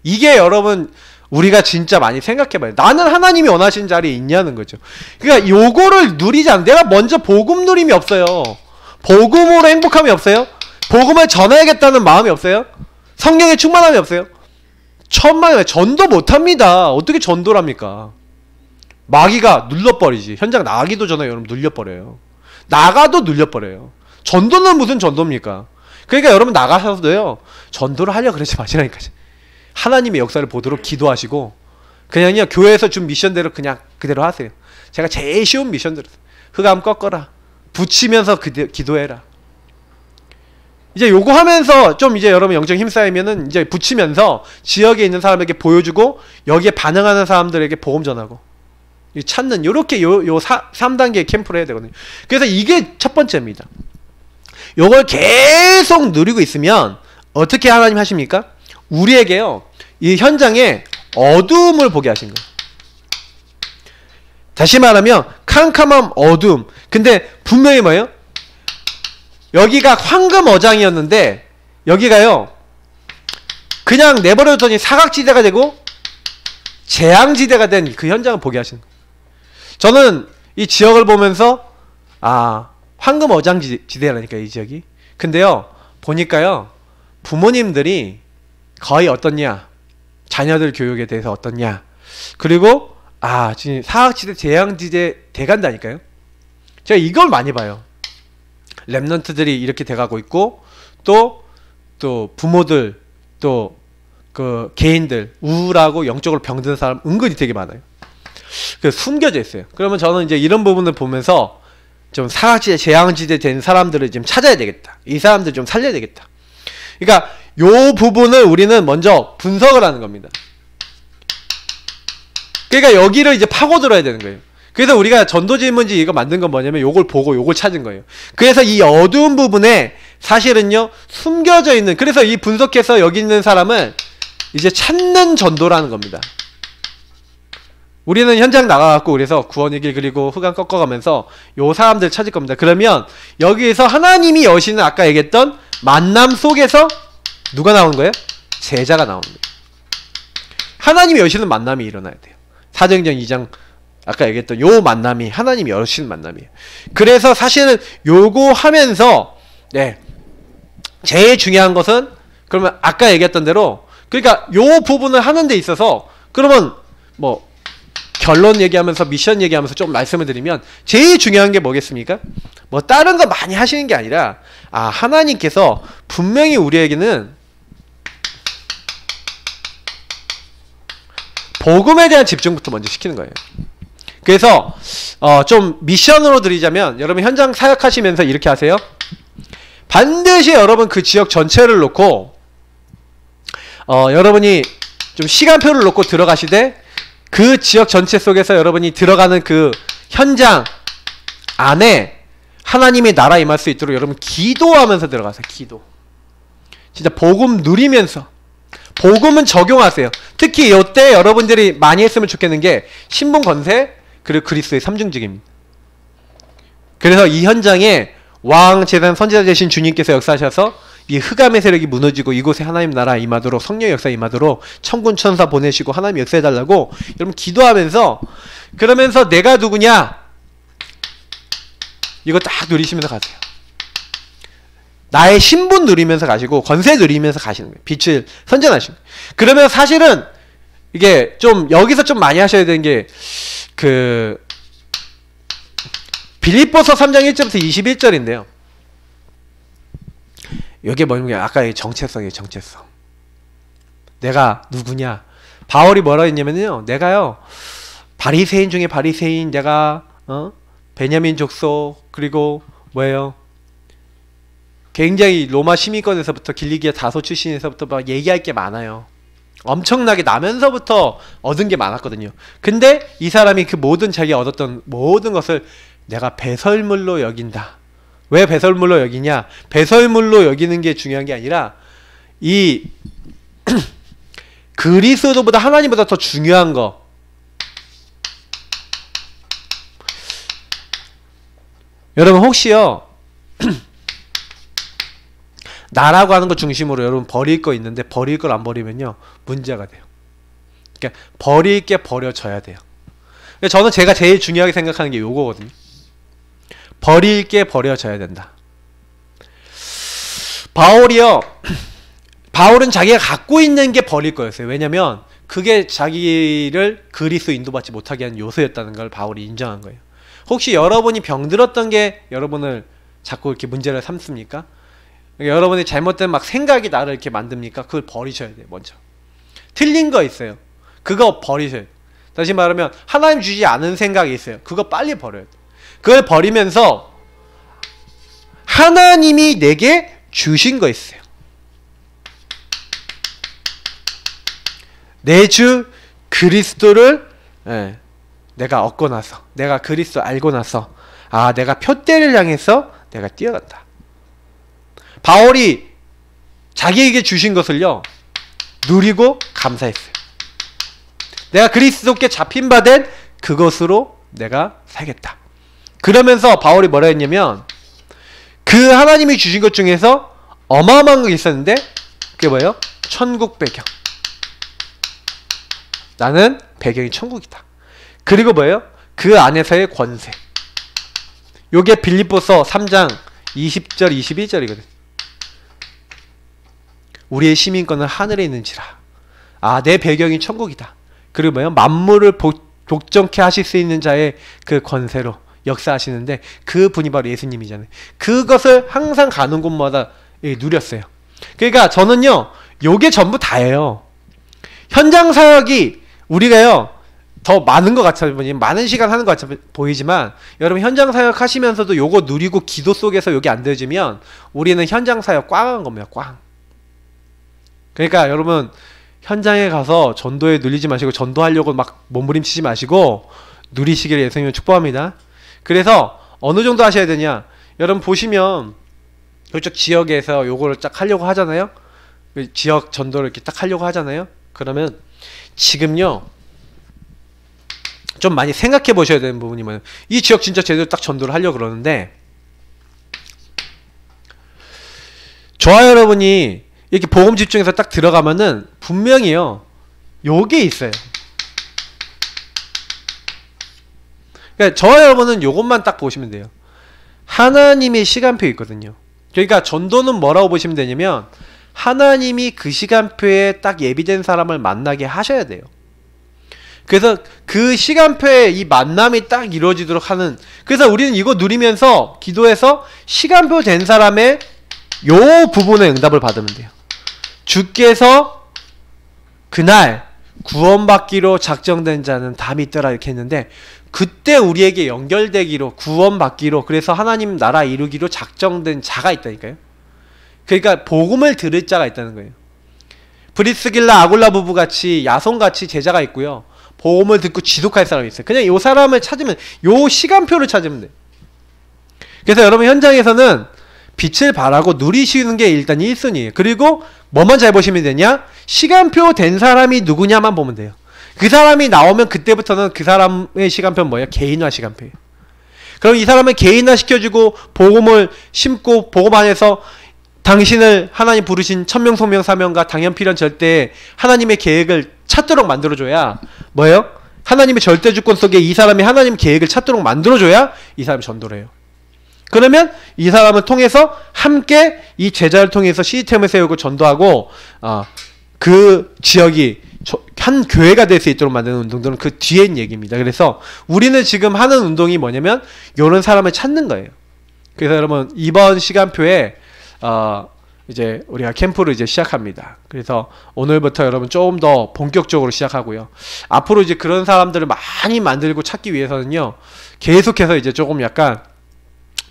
이게 여러분 우리가 진짜 많이 생각해봐요. 나는 하나님이 원하시는 자리에 있냐는 거죠. 그러니까 요거를 누리지 않는, 내가 먼저 복음 누림이 없어요. 복음으로 행복함이 없어요. 복음을 전해야겠다는 마음이 없어요. 성령의 충만함이 없어요. 천만에 전도 못합니다. 어떻게 전도를 합니까? 마귀가 눌러버리지. 현장 나가기도 전에 여러분 눌려버려요. 나가도 눌려버려요. 전도는 무슨 전도입니까? 그러니까 여러분 나가셔도요 전도를 하려고 그러지 마시라니까요. 하나님의 역사를 보도록 기도하시고 그냥요 교회에서 준 미션대로 그냥 그대로 하세요. 제가 제일 쉬운 미션대로 흑암 꺾어라, 붙이면서 기도해라. 이제 요거 하면서 좀 이제 여러분 영적 힘싸이면은 이제 붙이면서 지역에 있는 사람에게 보여주고 여기에 반응하는 사람들에게 복음 전하고 찾는 요렇게 3단계 캠프를 해야 되거든요. 그래서 이게 첫 번째입니다. 요걸 계속 누리고 있으면 어떻게 하나님 하십니까? 우리에게요 이 현장에 어두움을 보게 하신 거예요. 다시 말하면 캄캄한 어두움. 근데 분명히 뭐예요? 여기가 황금 어장이었는데 여기가요 그냥 내버려뒀더니 사각지대가 되고 재앙지대가 된 그 현장을 보게 하시는 거예요. 저는 이 지역을 보면서 아 황금 어장지대라니까 이 지역이. 근데요 보니까요 부모님들이 거의 어떻냐, 자녀들 교육에 대해서 어떻냐, 그리고 아 지금 사각지대 재앙지대 돼간다니까요. 제가 이걸 많이 봐요. 랩런트들이 이렇게 돼가고 있고 또 부모들 또 그 개인들 우울하고 영적으로 병든 사람 은근히 되게 많아요. 그래서 숨겨져 있어요. 그러면 저는 이제 이런 부분을 보면서 좀 사각지대 재앙지대 된 사람들을 좀 찾아야 되겠다. 이 사람들 좀 살려야 되겠다. 그러니까 요 부분을 우리는 먼저 분석을 하는 겁니다. 그러니까 여기를 이제 파고들어야 되는 거예요. 그래서 우리가 전도질문지 이거 만든 건 뭐냐면 요걸 보고 요걸 찾은 거예요. 그래서 이 어두운 부분에 사실은요 숨겨져 있는, 그래서 이 분석해서 여기 있는 사람을 이제 찾는 전도라는 겁니다. 우리는 현장 나가갖고 그래서 구원의 길 그리고 흑암 꺾어가면서 요 사람들 찾을 겁니다. 그러면 여기에서 하나님이 여시는 아까 얘기했던 만남 속에서 누가 나오는 거예요? 제자가 나오는 거예요. 하나님이 여시는 만남이 일어나야 돼요. 사도행전 2장 아까 얘기했던 요 만남이 하나님이 여시는 만남이에요. 그래서 사실은 요거 하면서 네 제일 중요한 것은 그러면 아까 얘기했던 대로 그러니까 요 부분을 하는 데 있어서 그러면 뭐 결론 얘기하면서 미션 얘기하면서 좀 말씀을 드리면 제일 중요한 게 뭐겠습니까? 뭐 다른 거 많이 하시는 게 아니라 아 하나님께서 분명히 우리에게는 복음에 대한 집중부터 먼저 시키는 거예요. 그래서 좀 미션으로 드리자면 여러분 현장 사역하시면서 이렇게 하세요. 반드시 여러분 그 지역 전체를 놓고 여러분이 좀 시간표를 놓고 들어가시되 그 지역 전체 속에서 여러분이 들어가는 그 현장 안에 하나님의 나라 임할 수 있도록 여러분 기도하면서 들어가세요. 기도. 진짜 복음 누리면서 복음은 적용하세요. 특히 이때 여러분들이 많이 했으면 좋겠는 게 신분 권세 그리고 그리스도의 삼중직입니다. 그래서 이 현장에 왕 제단 선지자 되신 주님께서 역사하셔서 이 흑암의 세력이 무너지고 이곳에 하나님 나라 임하도록 성령의 역사 임하도록 천군 천사 보내시고 하나님 역사해달라고 여러분 기도하면서 그러면서 내가 누구냐 이거 딱 누리시면서 가세요. 나의 신분 누리면서 가시고 권세 누리면서 가시는 거예요. 빛을 선전하시는 거예요. 그러면 사실은 이게 좀 여기서 좀 많이 하셔야 되는 게 그 빌립보서 3장 1절부터 21절인데요. 이게 뭐냐면 아까 정체성이에요. 정체성. 내가 누구냐. 바울이 뭐라 했냐면요. 내가요 바리새인 중에 바리새인, 내가 베냐민 족속, 그리고 뭐예요? 굉장히 로마 시민권에서부터 길리기아 다소 출신에서부터 막 얘기할 게 많아요. 엄청나게 나면서부터 얻은 게 많았거든요. 근데 이 사람이 그 모든 자기가 얻었던 모든 것을 내가 배설물로 여긴다. 왜 배설물로 여기냐? 배설물로 여기는 게 중요한 게 아니라 이 그리스도보다 하나님보다 더 중요한 거. 여러분 혹시요 나라고 하는 것 중심으로 여러분 버릴 거 있는데 버릴 걸 안 버리면요 문제가 돼요. 그러니까 버릴 게 버려져야 돼요. 저는 제가 제일 중요하게 생각하는 게 요거거든요. 버릴 게 버려져야 된다. 바울은 자기가 갖고 있는 게 버릴 거였어요. 왜냐면 그게 자기를 그리스도 인도받지 못하게 하는 요소였다는 걸 바울이 인정한 거예요. 혹시 여러분이 병들었던 게 여러분을 자꾸 이렇게 문제를 삼습니까? 여러분이 잘못된 막 생각이 나를 이렇게 만듭니까? 그걸 버리셔야 돼요. 먼저 틀린 거 있어요. 그거 버리셔야 돼요. 다시 말하면 하나님 주지 않은 생각이 있어요. 그거 빨리 버려야 돼요. 그걸 버리면서 하나님이 내게 주신 거 있어요. 내 주 그리스도를 내가 얻고 나서, 내가 그리스도 알고 나서, 아 내가 표대를 향해서 내가 뛰어간다. 바울이 자기에게 주신 것을요 누리고 감사했어요. 내가 그리스도께 잡힌 바 된 그것으로 내가 살겠다. 그러면서 바울이 뭐라 했냐면 그 하나님이 주신 것 중에서 어마어마한 게 있었는데 그게 뭐예요? 천국 배경. 나는 배경이 천국이다. 그리고 뭐예요? 그 안에서의 권세. 요게 빌립보서 3장 20절 21절이거든. 우리의 시민권은 하늘에 있는지라. 아, 내 배경이 천국이다. 그리고 뭐예요? 만물을 복종케 하실 수 있는 자의 그 권세로 역사하시는데 그 분이 바로 예수님이잖아요. 그것을 항상 가는 곳마다 누렸어요. 그러니까 저는요 요게 전부 다예요. 현장 사역이 우리가요 더 많은 것 같아 보이지만 많은 시간 하는 것 같아 보이지만 여러분 현장 사역 하시면서도 요거 누리고 기도 속에서 요게 안 되어지면 우리는 현장 사역 꽝한 겁니다. 꽝. 그러니까 여러분 현장에 가서 전도에 눌리지 마시고 전도하려고 막 몸부림치지 마시고 누리시기를 예수님을 축복합니다. 그래서 어느 정도 하셔야 되냐? 여러분 보시면 이쪽 지역에서 요거를 딱 하려고 하잖아요. 지역 전도를 이렇게 딱 하려고 하잖아요. 그러면 지금요 좀 많이 생각해 보셔야 되는 부분이 뭐예요? 이 지역 진짜 제대로 딱 전도를 하려고 그러는데 저와 여러분이 이렇게 복음 집중해서 딱 들어가면은 분명히요 요게 있어요. 그러니까 저와 여러분은 요것만 딱 보시면 돼요. 하나님의 시간표 있거든요. 그러니까 전도는 뭐라고 보시면 되냐면 하나님이 그 시간표에 딱 예비된 사람을 만나게 하셔야 돼요. 그래서 그 시간표에 이 만남이 딱 이루어지도록 하는, 그래서 우리는 이거 누리면서 기도해서 시간표 된 사람의 요 부분에 응답을 받으면 돼요. 주께서 그날 구원받기로 작정된 자는 다 믿더라 이렇게 했는데 그때 우리에게 연결되기로 구원받기로 그래서 하나님 나라 이루기로 작정된 자가 있다니까요. 그러니까 복음을 들을 자가 있다는 거예요. 브리스길라 아굴라 부부같이 야손같이 제자가 있고요. 복음을 듣고 지독할 사람이 있어요. 그냥 요 사람을 찾으면 요 시간표를 찾으면 돼요. 그래서 여러분 현장에서는 빛을 발하고 누리시는 게 일단 1순위예요. 그리고 뭐만 잘 보시면 되냐? 시간표 된 사람이 누구냐만 보면 돼요. 그 사람이 나오면 그때부터는 그 사람의 시간표는 뭐예요? 개인화 시간표예요. 그럼 이 사람을 개인화 시켜주고 복음을 심고 복음 안에서 당신을 하나님 부르신 천명 소명 사명과 당연필연 절대에 하나님의 계획을 찾도록 만들어줘야 뭐예요? 하나님의 절대주권 속에 이 사람이 하나님 계획을 찾도록 만들어줘야 이 사람이 전도를 해요. 그러면 이 사람을 통해서 함께 이 제자를 통해서 시스템을 세우고 전도하고 그 지역이 한 교회가 될 수 있도록 만드는 운동들은 그 뒤엔 얘기입니다. 그래서 우리는 지금 하는 운동이 뭐냐면 이런 사람을 찾는 거예요. 그래서 여러분 이번 시간표에 이제 우리가 캠프를 이제 시작합니다. 그래서 오늘부터 여러분 조금 더 본격적으로 시작하고요. 앞으로 이제 그런 사람들을 많이 만들고 찾기 위해서는요. 계속해서 이제 조금 약간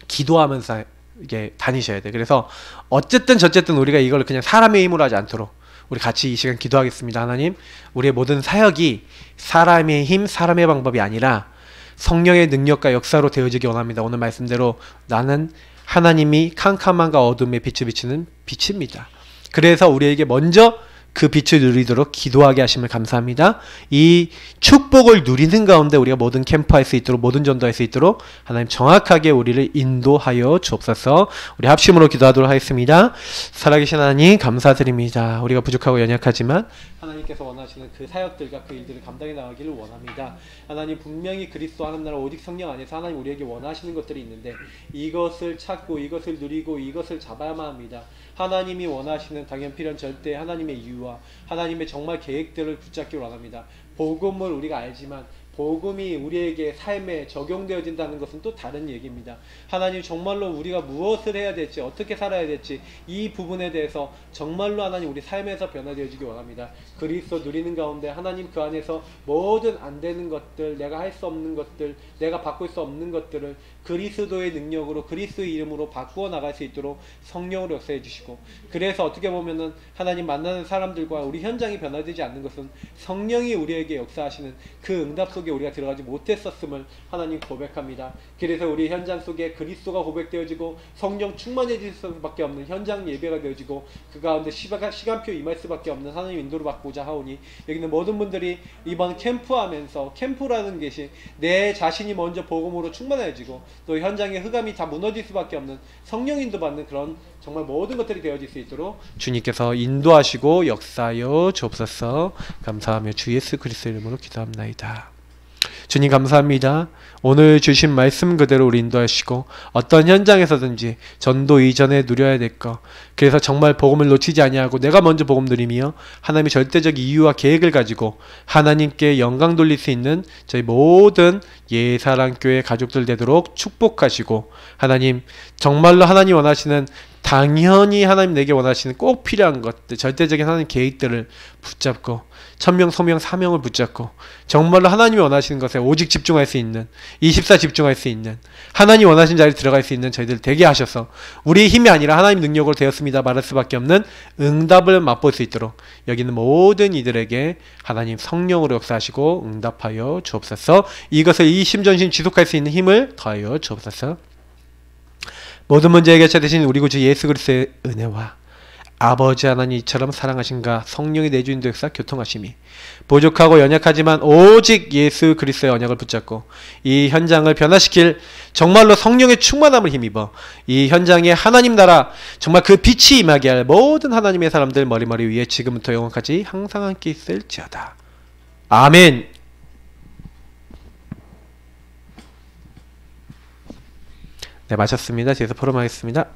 기도하면서 이게 다니셔야 돼. 그래서 어쨌든 저쨌든 우리가 이걸 그냥 사람의 힘으로 하지 않도록 우리 같이 이 시간 기도하겠습니다. 하나님, 우리의 모든 사역이 사람의 힘, 사람의 방법이 아니라 성령의 능력과 역사로 되어지기 원합니다. 오늘 말씀대로 나는 하나님이 캄캄함과 어둠에 빛을 비치는 빛입니다. 그래서 우리에게 먼저 그 빛을 누리도록 기도하게 하심을 감사합니다. 이 축복을 누리는 가운데 우리가 모든 캠프할 수 있도록, 모든 전도할 수 있도록 하나님 정확하게 우리를 인도하여 주옵소서. 우리 합심으로 기도하도록 하겠습니다. 살아계신 하나님 감사드립니다. 우리가 부족하고 연약하지만 하나님께서 원하시는 그 사역들과 그 일들을 감당해 나가기를 원합니다. 하나님, 분명히 그리스도 하나님 나라 오직 성령 안에서 하나님 우리에게 원하시는 것들이 있는데 이것을 찾고 이것을 누리고 이것을 잡아야만 합니다. 하나님이 원하시는 당연 필연 절대 하나님의 이유와 하나님의 정말 계획들을 붙잡기 원합니다. 복음을 우리가 알지만 복음이 우리에게 삶에 적용되어진다는 것은 또 다른 얘기입니다. 하나님, 정말로 우리가 무엇을 해야 될지, 어떻게 살아야 될지 이 부분에 대해서 정말로 하나님 우리 삶에서 변화되어지기 원합니다. 그리스도 누리는 가운데 하나님 그 안에서 모든 안 되는 것들, 내가 할 수 없는 것들, 내가 바꿀 수 없는 것들을 그리스도의 능력으로, 그리스도의 이름으로 바꾸어 나갈 수 있도록 성령으로 역사해 주시고, 그래서 어떻게 보면은 하나님 만나는 사람들과 우리 현장이 변화되지 않는 것은 성령이 우리에게 역사하시는 그 응답 속에 우리가 들어가지 못했었음을 하나님 고백합니다. 그래서 우리 현장 속에 그리스도가 고백되어지고 성령 충만해질 수밖에 없는 현장 예배가 되어지고 그 가운데 시간표 임할 수밖에 없는 하나님 인도를 받고자 하오니, 여기는 모든 분들이 이번 캠프하면서, 캠프라는 것이 내 자신이 먼저 복음으로 충만해지고 또 현장의 흑암이 다 무너질 수밖에 없는 성령 인도받는 그런 정말 모든 것들이 되어질 수 있도록 주님께서 인도하시고 역사하여 주옵소서. 감사하며 주 예수 그리스도 이름으로 기도합나이다. 주님 감사합니다. 오늘 주신 말씀 그대로 우리 인도하시고 어떤 현장에서든지 전도 이전에 누려야 될 것, 그래서 정말 복음을 놓치지 아니하고 내가 먼저 복음 누리며 하나님의 절대적 이유와 계획을 가지고 하나님께 영광 돌릴 수 있는 저희 모든 예사랑교회 가족들 되도록 축복하시고, 하나님 정말로 하나님 원하시는, 당연히 하나님 내게 원하시는 꼭 필요한 것들, 절대적인 하나님 계획들을 붙잡고 천명, 소명, 사명을 붙잡고 정말로 하나님이 원하시는 것에 오직 집중할 수 있는, 24 집중할 수 있는, 하나님 원하시는 자리에 들어갈 수 있는 저희들 되게 하셔서 우리의 힘이 아니라 하나님 능력으로 되었습니다 말할 수밖에 없는 응답을 맛볼 수 있도록 여기 있는 모든 이들에게 하나님 성령으로 역사하시고 응답하여 주옵소서. 이것을 이 심전심 지속할 수 있는 힘을 더하여 주옵소서. 모든 문제 해결자 되신 우리 구주 예수 그리스도의 은혜와 아버지 하나님 이처럼 사랑하신가 성령의 내주인도 역사 교통하심이, 부족하고 연약하지만 오직 예수 그리스도의 언약을 붙잡고 이 현장을 변화시킬 정말로 성령의 충만함을 힘입어 이 현장에 하나님 나라 정말 그 빛이 임하게 할 모든 하나님의 사람들 머리머리 위에 지금부터 영원까지 항상 함께 있을지어다. 아멘. 네, 마쳤습니다. 뒤에서 포럼하겠습니다.